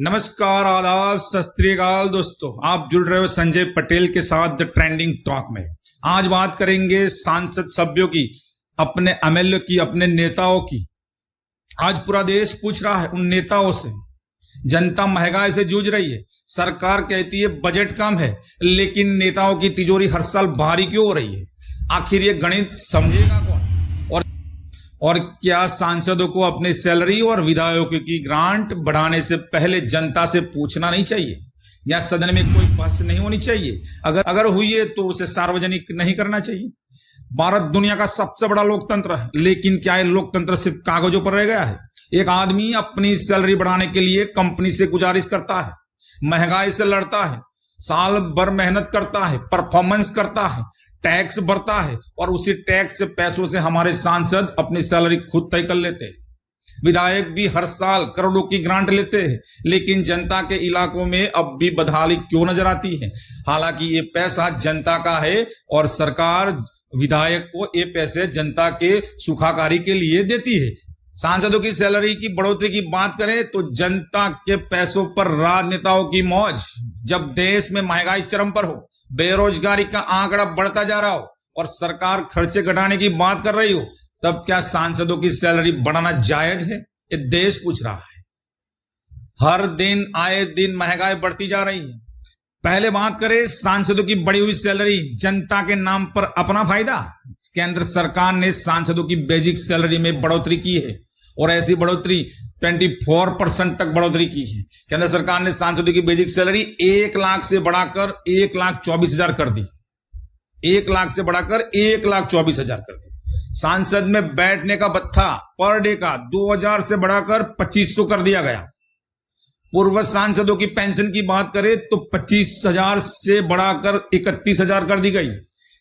नमस्कार, आदाब, सत श्री अकाल दोस्तों। आप जुड़ रहे हो संजय पटेल के साथ द ट्रेंडिंग टॉक में। आज बात करेंगे सांसद सभ्यों की, अपने एमएलए की, अपने नेताओं की। आज पूरा देश पूछ रहा है उन नेताओं से। जनता महंगाई से जूझ रही है, सरकार कहती है बजट कम है, लेकिन नेताओं की तिजोरी हर साल भारी क्यों हो रही है? आखिर ये गणित समझेगा कौन? और क्या सांसदों को अपनी सैलरी और विधायकों की ग्रांट बढ़ाने से पहले जनता से पूछना नहीं चाहिए? या सदन में कोई बहस नहीं होनी चाहिए? अगर हुई है तो उसे सार्वजनिक नहीं करना चाहिए। भारत दुनिया का सबसे बड़ा लोकतंत्र है, लेकिन क्या ये लोकतंत्र सिर्फ कागजों पर रह गया है? एक आदमी अपनी सैलरी बढ़ाने के लिए कंपनी से गुजारिश करता है, महंगाई से लड़ता है, साल भर मेहनत करता है, परफॉर्मेंस करता है, टैक्स भरता है, और उसी टैक्स से पैसों से हमारे सांसद अपनी सैलरी खुद तय कर लेते हैं। विधायक भी हर साल करोड़ों की ग्रांट लेते हैं, लेकिन जनता के इलाकों में अब भी बदहाली क्यों नजर आती है? हालांकि ये पैसा जनता का है और सरकार विधायक को ये पैसे जनता के सुखाकारी के लिए देती है। सांसदों की सैलरी की बढ़ोतरी की बात करें तो जनता के पैसों पर राजनेताओं की मौज। जब देश में महंगाई चरम पर हो, बेरोजगारी का आंकड़ा बढ़ता जा रहा हो और सरकार खर्चे घटाने की बात कर रही हो, तब क्या सांसदों की सैलरी बढ़ाना जायज है? ये देश पूछ रहा है। हर दिन आए दिन महंगाई बढ़ती जा रही है। पहले बात करें सांसदों की बढ़ी हुई सैलरी, जनता के नाम पर अपना फायदा। केंद्र सरकार ने सांसदों की बेसिक सैलरी में बढ़ोतरी की है और ऐसी बढ़ोतरी 24% तक बढ़ोतरी की है। केंद्र सरकार ने सांसदों की बेसिक सैलरी 1 लाख से बढ़ाकर 1,24,000 कर दी। 1 लाख से बढ़ाकर 1,24,000 कर दी। सांसद में बैठने का भत्ता पर डे का 2,000 से बढ़ाकर 2,500 कर दिया गया। पूर्व सांसदों की पेंशन की बात करें तो 25,000 से बढ़ाकर 31,000 कर दी गई।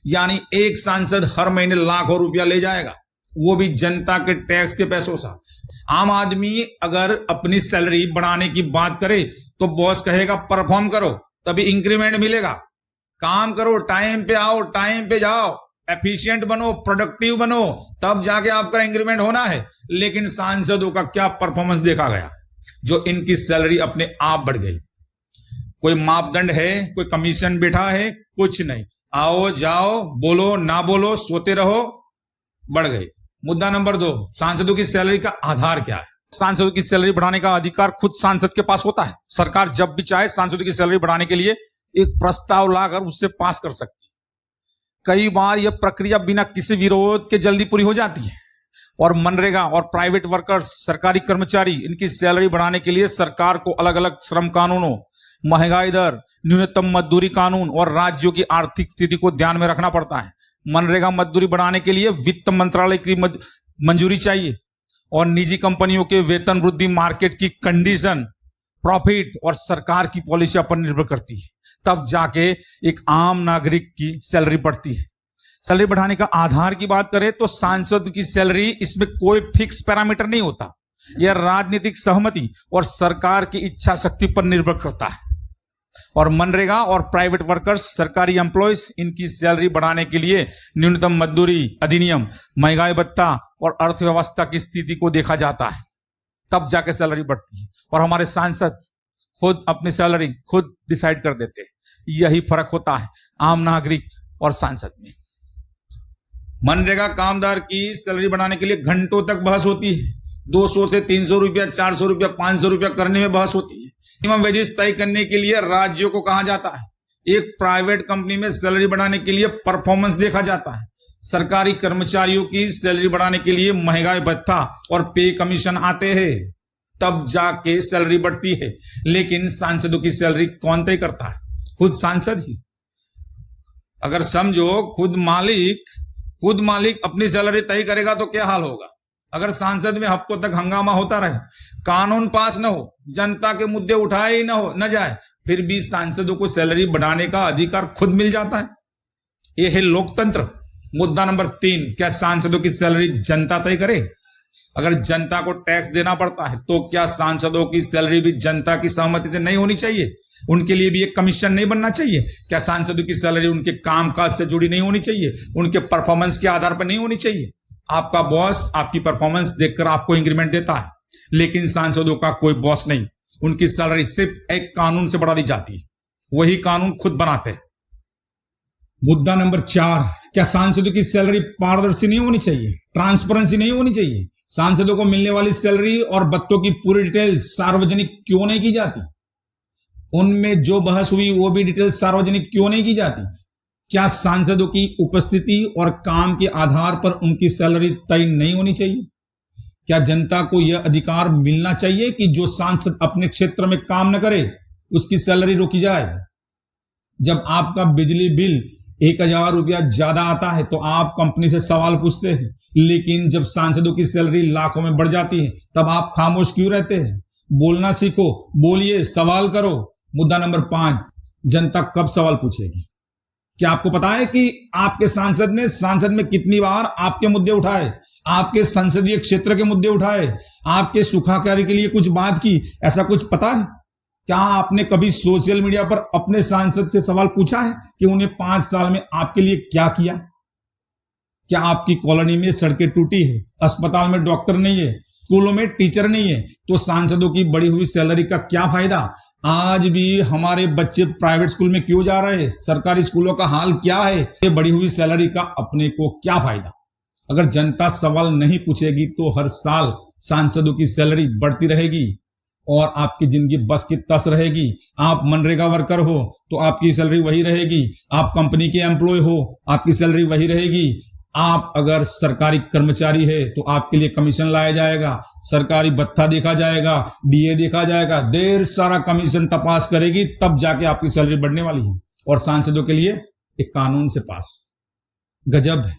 यानी एक सांसद हर महीने लाखों रुपया ले जाएगा, वो भी जनता के टैक्स के पैसों से। आम आदमी अगर अपनी सैलरी बढ़ाने की बात करे तो बॉस कहेगा परफॉर्म करो तभी इंक्रीमेंट मिलेगा, काम करो, टाइम पे आओ, टाइम पे जाओ, एफिशिएंट बनो, प्रोडक्टिव बनो, तब जाके आपका इंक्रीमेंट होना है। लेकिन सांसदों का क्या परफॉर्मेंस देखा गया जो इनकी सैलरी अपने आप बढ़ गई? कोई मापदंड है? कोई कमीशन बैठा है? कुछ नहीं। आओ जाओ, बोलो ना बोलो, सोते रहो, बढ़ गई। मुद्दा नंबर 2, सांसदों की सैलरी का आधार क्या है? सांसदों की सैलरी बढ़ाने का अधिकार खुद सांसद के पास होता है। सरकार जब भी चाहे सांसदों की सैलरी बढ़ाने के लिए एक प्रस्ताव लाकर उससे पास कर सकती है। कई बार यह प्रक्रिया बिना किसी विरोध के जल्दी पूरी हो जाती है। और मनरेगा और प्राइवेट वर्कर्स, सरकारी कर्मचारी, इनकी सैलरी बढ़ाने के लिए सरकार को अलग अलग श्रम कानूनों, महंगाई दर, न्यूनतम मजदूरी कानून और राज्यों की आर्थिक स्थिति को ध्यान में रखना पड़ता है। मनरेगा मजदूरी बढ़ाने के लिए वित्त मंत्रालय की मंजूरी चाहिए और निजी कंपनियों के वेतन वृद्धि मार्केट की कंडीशन, प्रॉफिट और सरकार की पॉलिसी पर निर्भर करती है। तब जाके एक आम नागरिक की सैलरी बढ़ती है। सैलरी बढ़ाने का आधार की बात करें तो सांसद की सैलरी, इसमें कोई फिक्स पैरामीटर नहीं होता। यह राजनीतिक सहमति और सरकार की इच्छा शक्ति पर निर्भर करता है। और मनरेगा और प्राइवेट वर्कर्स, सरकारी एम्प्लॉयज, इनकी सैलरी बढ़ाने के लिए न्यूनतम मजदूरी अधिनियम, महंगाई भत्ता और अर्थव्यवस्था की स्थिति को देखा जाता है, तब जाके सैलरी बढ़ती है। और हमारे सांसद खुद अपनी सैलरी खुद डिसाइड कर देते हैं। यही फर्क होता है आम नागरिक और सांसद में। मनरेगा कामदार की सैलरी बढ़ाने के लिए घंटों तक बहस होती है। 200 से 300 रुपया, 400 रुपया, 500 रुपया करने में बहस होती है। मिनिमम वेजेस तय करने के लिए राज्यों को कहा जाता है। एक प्राइवेट कंपनी में सैलरी बढ़ाने के लिए परफॉर्मेंस देखा जाता है। सरकारी कर्मचारियों की सैलरी बढ़ाने के लिए महंगाई भत्ता और पे कमीशन आते हैं, तब जाके सैलरी बढ़ती है। लेकिन सांसदों की सैलरी कौन तय करता है? खुद सांसद ही। अगर समझो खुद मालिक अपनी सैलरी तय करेगा तो क्या हाल होगा? अगर सांसद में हफ्तों तक हंगामा होता रहे, कानून पास न हो, जनता के मुद्दे उठाए ही न जाए, फिर भी सांसदों को सैलरी बढ़ाने का अधिकार खुद मिल जाता है। यह है लोकतंत्र। मुद्दा नंबर 3, क्या सांसदों की सैलरी जनता तय करे? अगर जनता को टैक्स देना पड़ता है तो क्या सांसदों की सैलरी भी जनता की सहमति से नहीं होनी चाहिए? उनके लिए भी एक कमीशन नहीं बनना चाहिए? क्या सांसदों की सैलरी उनके कामकाज से जुड़ी नहीं होनी चाहिए? उनके परफॉर्मेंस के आधार पर नहीं होनी चाहिए? आपका बॉस आपकी परफॉर्मेंस देखकर आपको इंक्रीमेंट देता है, लेकिन सांसदों का कोई बॉस नहीं। उनकी सैलरी सिर्फ एक कानून से बढ़ा दी जाती, वही कानून खुद बनाते हैं। मुद्दा नंबर 4, क्या सांसदों की सैलरी पारदर्शी नहीं होनी चाहिए, ट्रांसपेरेंसी नहीं होनी चाहिए? सांसदों को मिलने वाली सैलरी और भत्तों की पूरी डिटेल सार्वजनिक क्यों नहीं की जाती? उनमें जो बहस हुई वो भी डिटेल सार्वजनिक क्यों नहीं की जाती? क्या सांसदों की उपस्थिति और काम के आधार पर उनकी सैलरी तय नहीं होनी चाहिए? क्या जनता को यह अधिकार मिलना चाहिए कि जो सांसद अपने क्षेत्र में काम न करे उसकी सैलरी रोकी जाए? जब आपका बिजली बिल 1000 रुपया ज्यादा आता है तो आप कंपनी से सवाल पूछते हैं, लेकिन जब सांसदों की सैलरी लाखों में बढ़ जाती है तब आप खामोश क्यों रहते हैं? बोलना सीखो, बोलिए, सवाल करो। मुद्दा नंबर 5, जनता कब सवाल पूछेगी? क्या आपको पता है कि आपके सांसद ने संसद में कितनी बार आपके मुद्दे उठाए, आपके संसदीय क्षेत्र के मुद्दे उठाए, आपके सुखाकारी के लिए कुछ बात की? ऐसा कुछ पता है? क्या आपने कभी सोशल मीडिया पर अपने सांसद से सवाल पूछा है कि उन्हें 5 साल में आपके लिए क्या किया? क्या आपकी कॉलोनी में सड़कें टूटी है, अस्पताल में डॉक्टर नहीं है, स्कूलों में टीचर नहीं है, तो सांसदों की बढ़ी हुई सैलरी का क्या फायदा? आज भी हमारे बच्चे प्राइवेट स्कूल में क्यों जा रहे हैं? सरकारी स्कूलों का हाल क्या है? ये बढ़ी हुई सैलरी का अपने को क्या फायदा? अगर जनता सवाल नहीं पूछेगी तो हर साल सांसदों की सैलरी बढ़ती रहेगी और आपकी जिंदगी बस की तस रहेगी। आप मनरेगा वर्कर हो तो आपकी सैलरी वही रहेगी, आप कंपनी के एम्प्लॉय हो आपकी सैलरी वही रहेगी, आप अगर सरकारी कर्मचारी है तो आपके लिए कमीशन लाया जाएगा, सरकारी भत्ता देखा जाएगा, डीए देखा जाएगा, ढेर सारा कमीशन तपास करेगी, तब जाके आपकी सैलरी बढ़ने वाली है। और सांसदों के लिए एक कानून से पास। गजब है।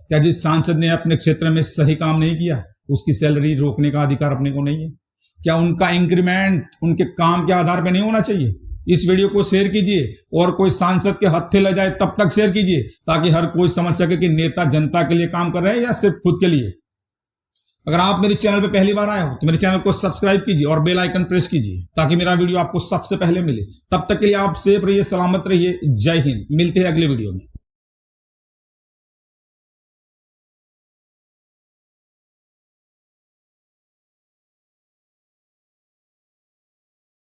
क्या जिस सांसद ने अपने क्षेत्र में सही काम नहीं किया उसकी सैलरी रोकने का अधिकार अपने को नहीं है? क्या उनका इंक्रीमेंट उनके काम के आधार पर नहीं होना चाहिए? इस वीडियो को शेयर कीजिए और कोई सांसद के हत्थे ले जाए तब तक शेयर कीजिए ताकि हर कोई समझ सके कि नेता जनता के लिए काम कर रहे हैं या सिर्फ खुद के लिए। अगर आप मेरे चैनल पे पहली बार आए हो तो मेरे चैनल को सब्सक्राइब कीजिए और बेल आइकन प्रेस कीजिए ताकि मेरा वीडियो आपको सबसे पहले मिले। तब तक के लिए आप सेफ रहिए, सलामत रहिए। जय हिंद। मिलते हैं अगले वीडियो में।